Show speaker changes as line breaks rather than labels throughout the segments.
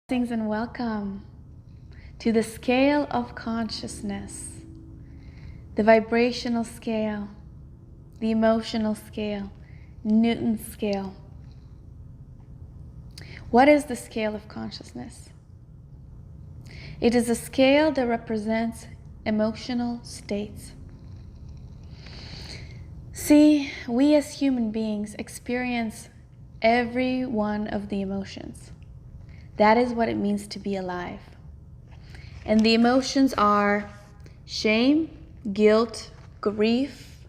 Blessings and welcome to the scale of consciousness, the vibrational scale, the emotional scale, Newton's scale. What is the scale of consciousness? It is a scale that represents emotional states. See, we as human beings experience every one of the emotions. That is what it means to be alive. And the emotions are shame, guilt, grief,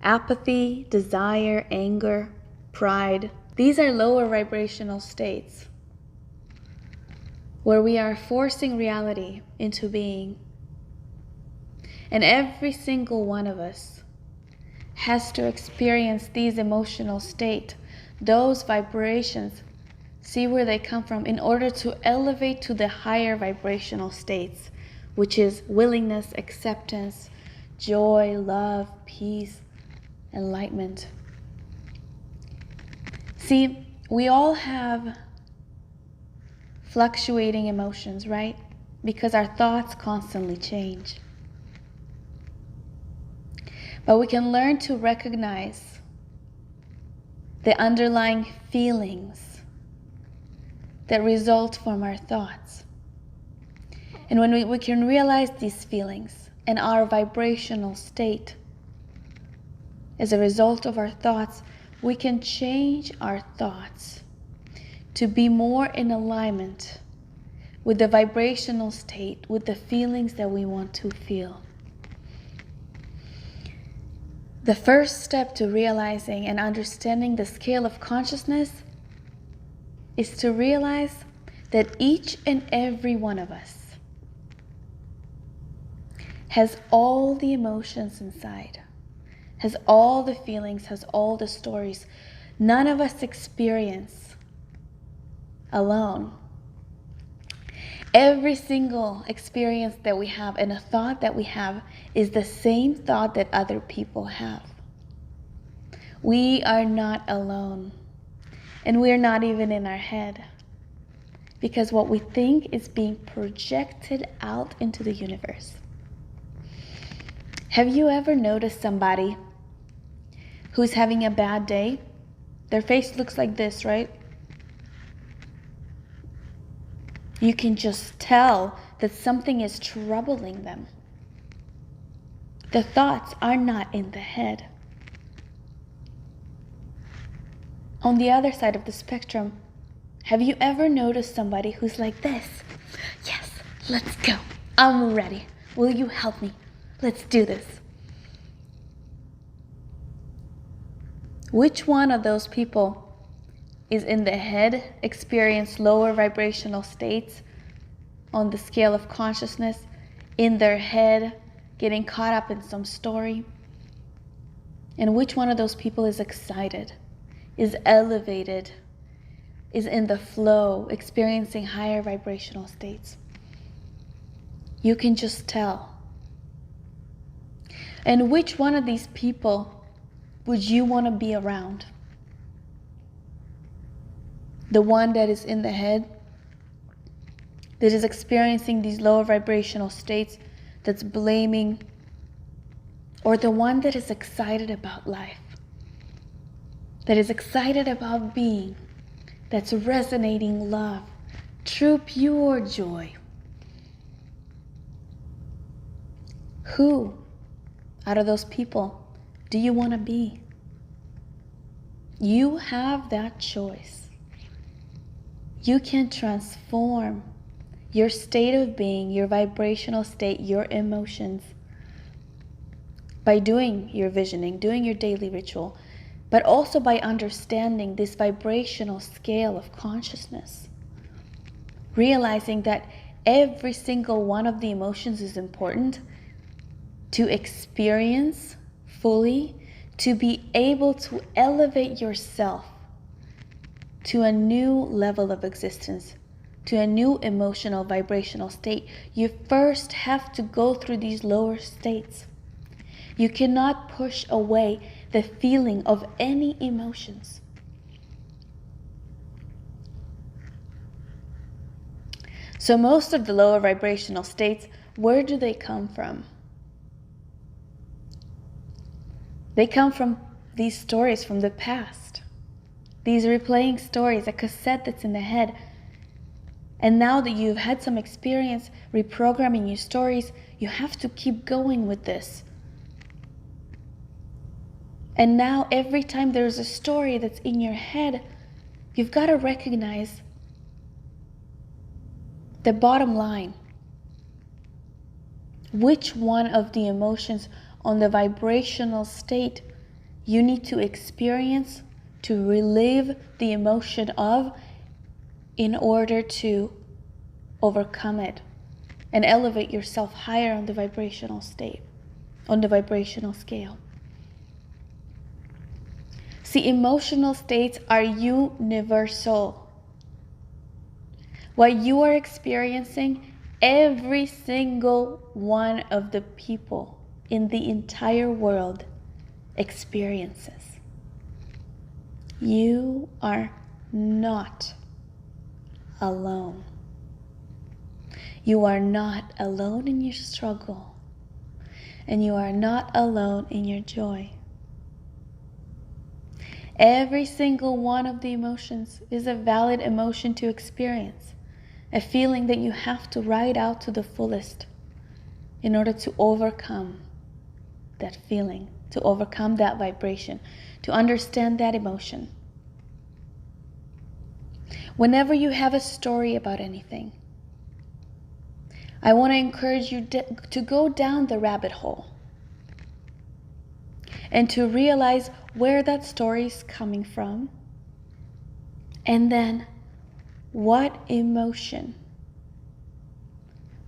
apathy, desire, anger, pride. These are lower vibrational states where we are forcing reality into being. And every single one of us has to experience these emotional states, those vibrations. See where they come from in order to elevate to the higher vibrational states, which is willingness, acceptance, joy, love, peace, enlightenment. See, we all have fluctuating emotions, right? Because our thoughts constantly change. But we can learn to recognize the underlying feelings that result from our thoughts. And when we can realize these feelings and our vibrational state as a result of our thoughts, we can change our thoughts to be more in alignment with the vibrational state, with the feelings that we want to feel. The first step to realizing and understanding the scale of consciousness is to realize that each and every one of us has all the emotions inside, has all the feelings, has all the stories. None of us experience alone. Every single experience that we have and a thought that we have is the same thought that other people have. We are not alone. And we're not even in our head, because what we think is being projected out into the universe. Have you ever noticed somebody who's having a bad day? Their face looks like this, right? You can just tell that something is troubling them. The thoughts are not in the head. On the other side of the spectrum, have you ever noticed somebody who's like this? Yes, let's go. I'm ready. Will you help me? Let's do this. Which one of those people is in the head, experience lower vibrational states on the scale of consciousness, in their head, getting caught up in some story? And which one of those people is excited, is elevated, is in the flow, experiencing higher vibrational states? You can just tell. And which one of these people would you want to be around? The one that is in the head, that is experiencing these lower vibrational states, that's blaming, or the one that is excited about life, that is excited about being, that's resonating love, true pure joy? Who out of those people do you want to be? You have that choice. You can transform your state of being, your vibrational state, your emotions by doing your visioning, doing your daily ritual, but also by understanding this vibrational scale of consciousness. Realizing that every single one of the emotions is important to experience fully, to be able to elevate yourself to a new level of existence, to a new emotional vibrational state. You first have to go through these lower states. You cannot push away the feeling of any emotions. So most of the lower vibrational states, where do they come from? They come from these stories from the past. These replaying stories, a cassette that's in the head. And now that you've had some experience reprogramming your stories, you have to keep going with this. And now every time there's a story that's in your head, you've got to recognize the bottom line. Which one of the emotions on the vibrational state you need to experience to relive the emotion of in order to overcome it and elevate yourself higher on the vibrational state, on the vibrational scale. See, emotional states are universal. What you are experiencing, every single one of the people in the entire world experiences. You are not alone. You are not alone in your struggle, and you are not alone in your joy. Every single one of the emotions is a valid emotion to experience, a feeling that you have to ride out to the fullest in order to overcome that feeling, to overcome that vibration, to understand that emotion. Whenever you have a story about anything, I want to encourage you to go down the rabbit hole and to realize where that story is coming from, and then what emotion,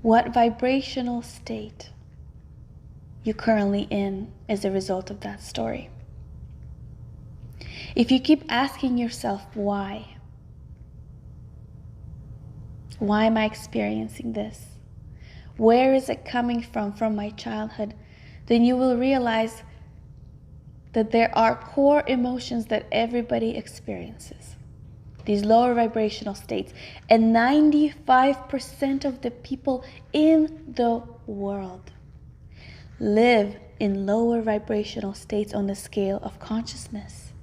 what vibrational state you're currently in as a result of that story. If you keep asking yourself why am I experiencing this? Where is it coming from my childhood? Then you will realize that there are core emotions that everybody experiences, these lower vibrational states, and 95% of the people in the world live in lower vibrational states on the scale of consciousness.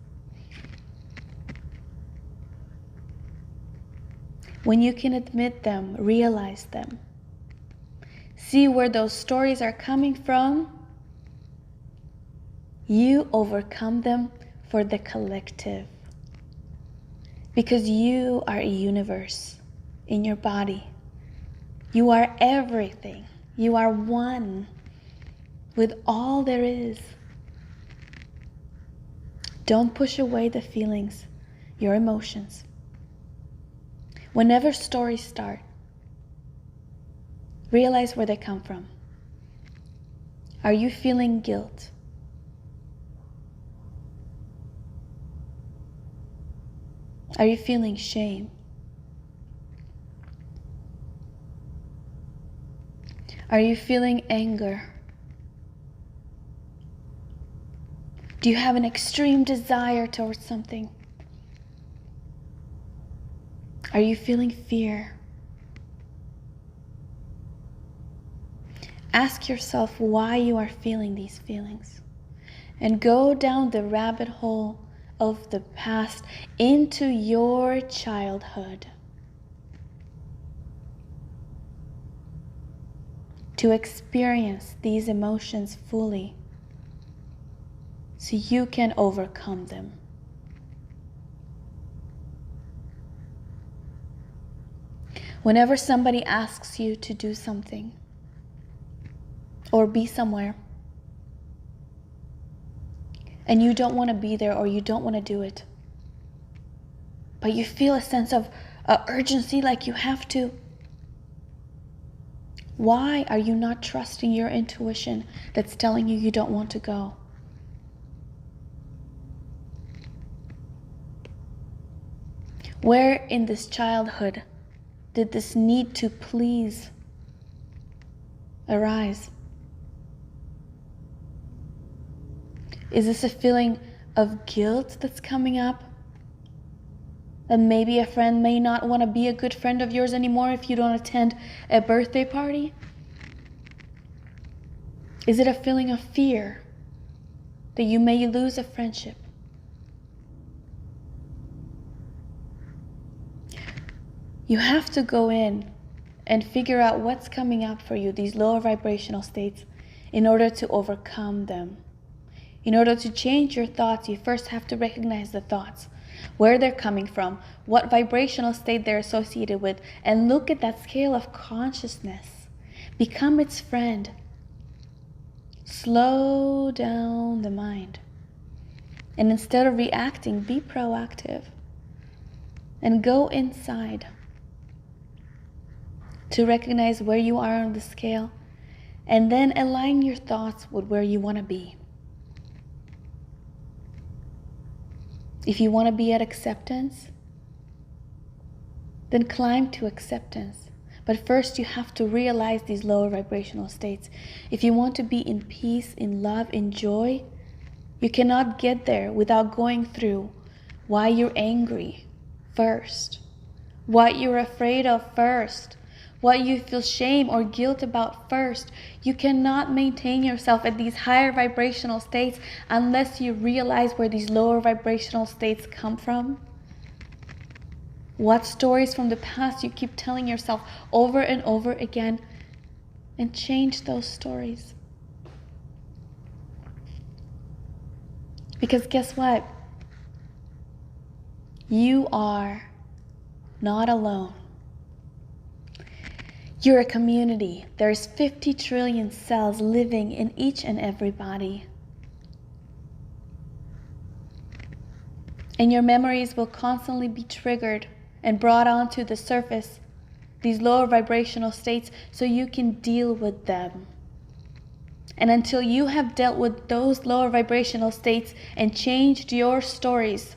When you can admit them, realize them, see where those stories are coming from, you overcome them for the collective. Because you are a universe in your body. You are everything. You are one with all there is. Don't push away the feelings, your emotions. Whenever stories start, realize where they come from. Are you feeling guilt? Are you feeling shame? Are you feeling anger? Do you have an extreme desire towards something? Are you feeling fear? Ask yourself why you are feeling these feelings, and go down the rabbit hole of the past into your childhood to experience these emotions fully so you can overcome them. Whenever somebody asks you to do something or be somewhere and you don't want to be there or you don't want to do it, but you feel a sense of urgency like you have to, why are you not trusting your intuition that's telling you you don't want to go? Where in this childhood did this need to please arise? Is this a feeling of guilt that's coming up? And maybe a friend may not want to be a good friend of yours anymore if you don't attend a birthday party. Is it a feeling of fear that you may lose a friendship? You have to go in and figure out what's coming up for you, these lower vibrational states, in order to overcome them. In order to change your thoughts, you first have to recognize the thoughts, where they're coming from, what vibrational state they're associated with, and look at that scale of consciousness. Become its friend. Slow down the mind. And instead of reacting, be proactive. And go inside to recognize where you are on the scale, and then align your thoughts with where you want to be. If you want to be at acceptance, then climb to acceptance. But first you have to realize these lower vibrational states. If you want to be in peace, in love, in joy, you cannot get there without going through why you're angry first, what you're afraid of first, what you feel shame or guilt about first. You cannot maintain yourself at these higher vibrational states unless you realize where these lower vibrational states come from. What stories from the past you keep telling yourself over and over again, and change those stories. Because guess what? You are not alone. You're a community. There's 50 trillion cells living in each and every body. And your memories will constantly be triggered and brought onto the surface, these lower vibrational states, so you can deal with them. And until you have dealt with those lower vibrational states and changed your stories,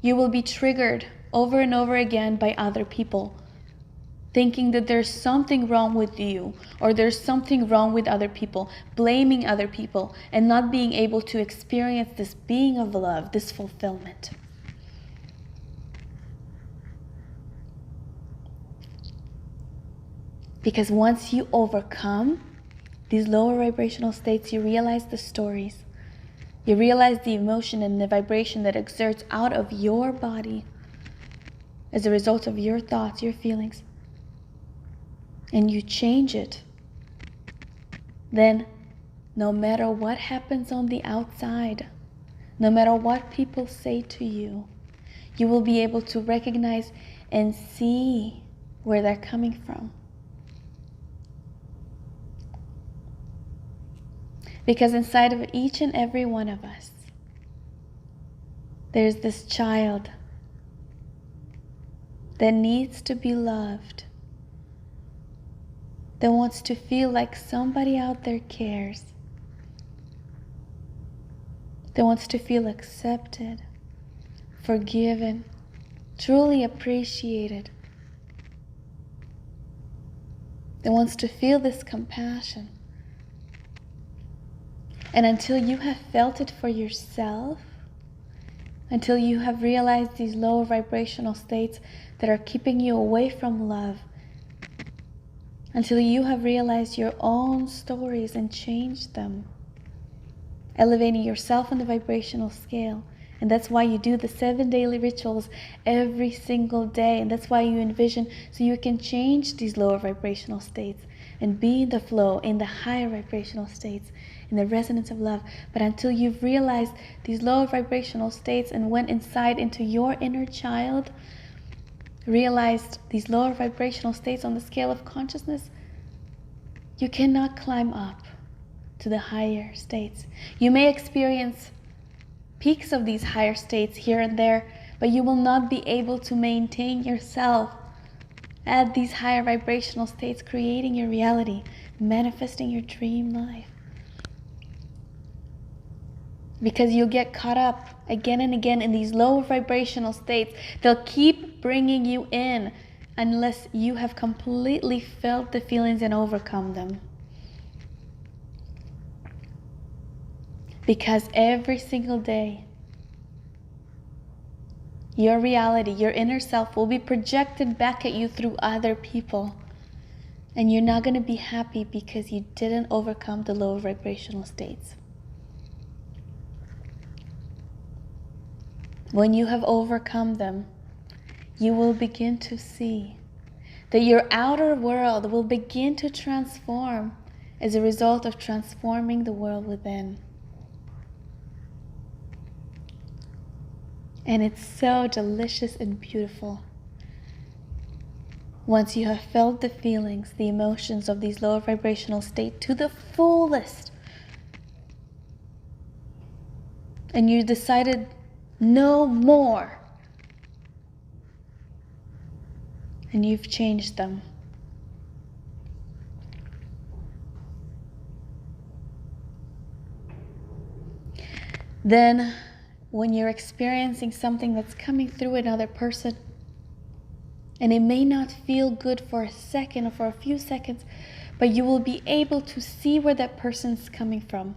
you will be triggered over and over again by other people, thinking that there's something wrong with you, or there's something wrong with other people, blaming other people, and not being able to experience this being of love, this fulfillment. Because once you overcome these lower vibrational states, you realize the stories. You realize the emotion and the vibration that exerts out of your body as a result of your thoughts, your feelings. And you change it. Then, no matter what happens on the outside, no matter what people say to you, you will be able to recognize and see where they're coming from. Because inside of each and every one of us, there's this child that needs to be loved, that wants to feel like somebody out there cares, that wants to feel accepted, forgiven, truly appreciated, that wants to feel this compassion. And until you have felt it for yourself, until you have realized these lower vibrational states that are keeping you away from love, until you have realized your own stories and changed them, elevating yourself on the vibrational scale. And that's why you do the 7 daily rituals every single day. And that's why you envision, so you can change these lower vibrational states and be in the flow, in the higher vibrational states, in the resonance of love. But until you've realized these lower vibrational states and went inside into your inner child, realized these lower vibrational states on the scale of consciousness, you cannot climb up to the higher states. You may experience peaks of these higher states here and there, but you will not be able to maintain yourself at these higher vibrational states, creating your reality, manifesting your dream life. Because you'll get caught up again and again in these lower vibrational states. They'll keep bringing you in unless you have completely felt the feelings and overcome them. Because every single day Your reality, your inner self will be projected back at you through other people. And you're not going to be happy because you didn't overcome the lower vibrational states. When you have overcome them, you will begin to see that your outer world will begin to transform as a result of transforming the world within. And it's so delicious and beautiful. Once you have felt the feelings, the emotions of these lower vibrational states to the fullest, and you decided no more, and you've changed them, then when you're experiencing something that's coming through another person, and it may not feel good for a second or for a few seconds, but you will be able to see where that person's coming from,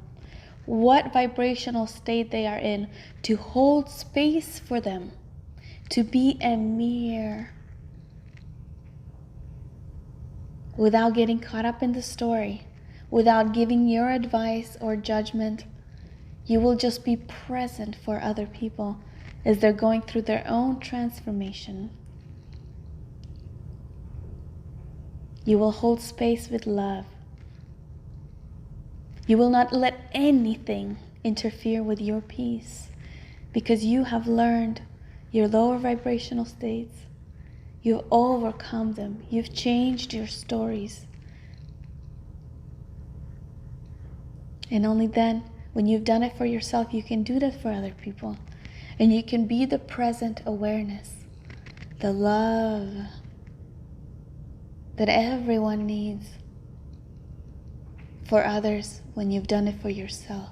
what vibrational state they are in, to hold space for them, to be a mirror without getting caught up in the story, without giving your advice or judgment. You will just be present for other people as they're going through their own transformation. You will hold space with love. You will not let anything interfere with your peace because you have learned your lower vibrational states. You've overcome them. You've changed your stories. And only then, when you've done it for yourself, you can do that for other people. And you can be the present awareness, the love that everyone needs for others when you've done it for yourself.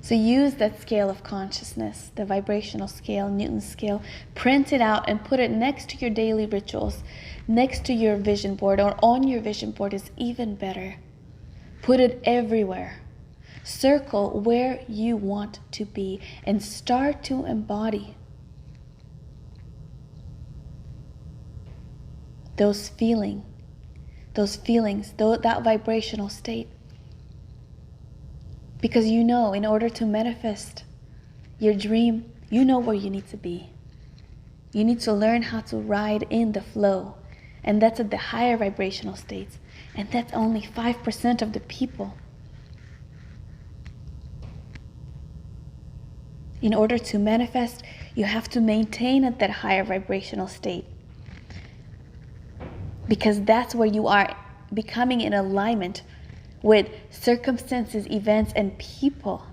So use that scale of consciousness, the vibrational scale, Newton's scale, print it out and put it next to your daily rituals, next to your vision board, or on your vision board is even better. Put it everywhere. Circle where you want to be and start to embody those feelings, that vibrational state. Because you know, in order to manifest your dream, you know where you need to be. You need to learn how to ride in the flow. And that's at the higher vibrational states. And that's only 5% of the people. In order to manifest, you have to maintain at that higher vibrational state. Because that's where you are becoming in alignment with circumstances, events, and people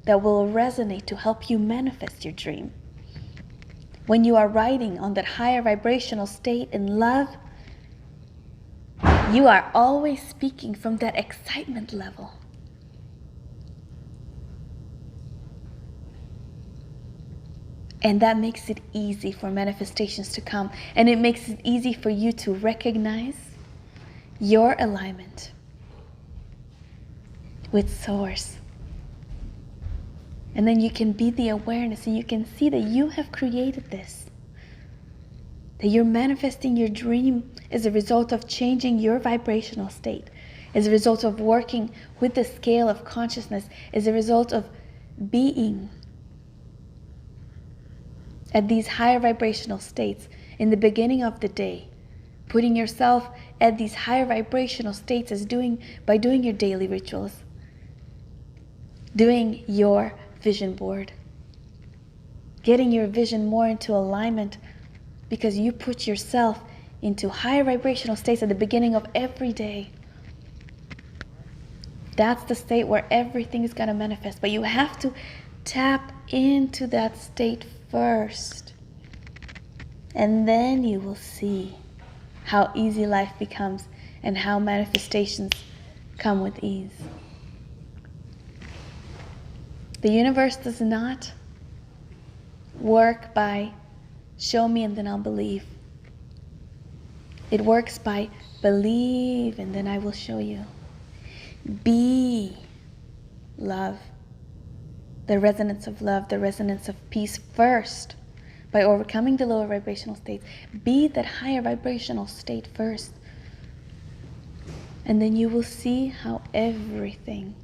that will resonate to help you manifest your dream. When you are riding on that higher vibrational state in love, you are always speaking from that excitement level. And that makes it easy for manifestations to come. And it makes it easy for you to recognize your alignment with Source. And then you can be the awareness and you can see that you have created this. That you're manifesting your dream as a result of changing your vibrational state, as a result of working with the scale of consciousness, as a result of being at these higher vibrational states in the beginning of the day, putting yourself at these higher vibrational states by doing your daily rituals, doing your vision board, getting your vision more into alignment because you put yourself into higher vibrational states at the beginning of every day. That's the state where everything is going to manifest, but you have to tap into that state first, and then you will see how easy life becomes and how manifestations come with ease. The universe does not work by show me and then I'll believe. It works by believe and then I will show you. Be love the resonance of love, the resonance of peace first by overcoming the lower vibrational states. Be that higher vibrational state first. And then you will see how everything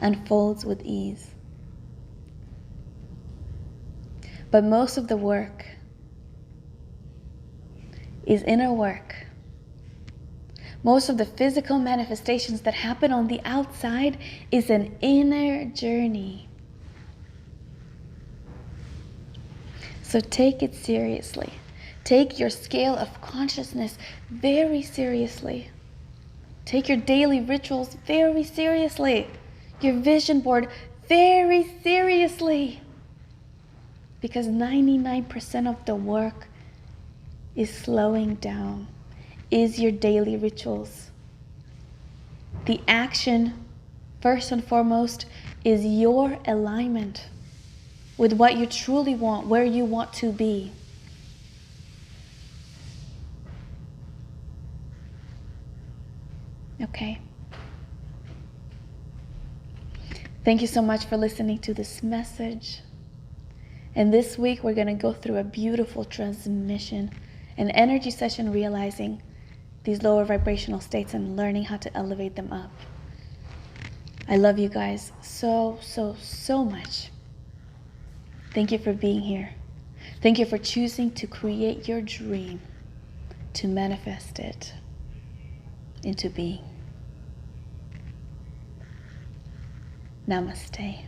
unfolds with ease. But most of the work is inner work. Most of the physical manifestations that happen on the outside is an inner journey. So take it seriously. Take your scale of consciousness very seriously. Take your daily rituals very seriously. Your vision board very seriously. Because 99% of the work is slowing down, is your daily rituals. The action, first and foremost, is your alignment with what you truly want, where you want to be. Okay. Thank you so much for listening to this message. And this week we're going to go through a beautiful transmission, an energy session, realizing these lower vibrational states and learning how to elevate them up. I love you guys so, so, so much. Thank you for being here. Thank you for choosing to create your dream, to manifest it into being. Namaste.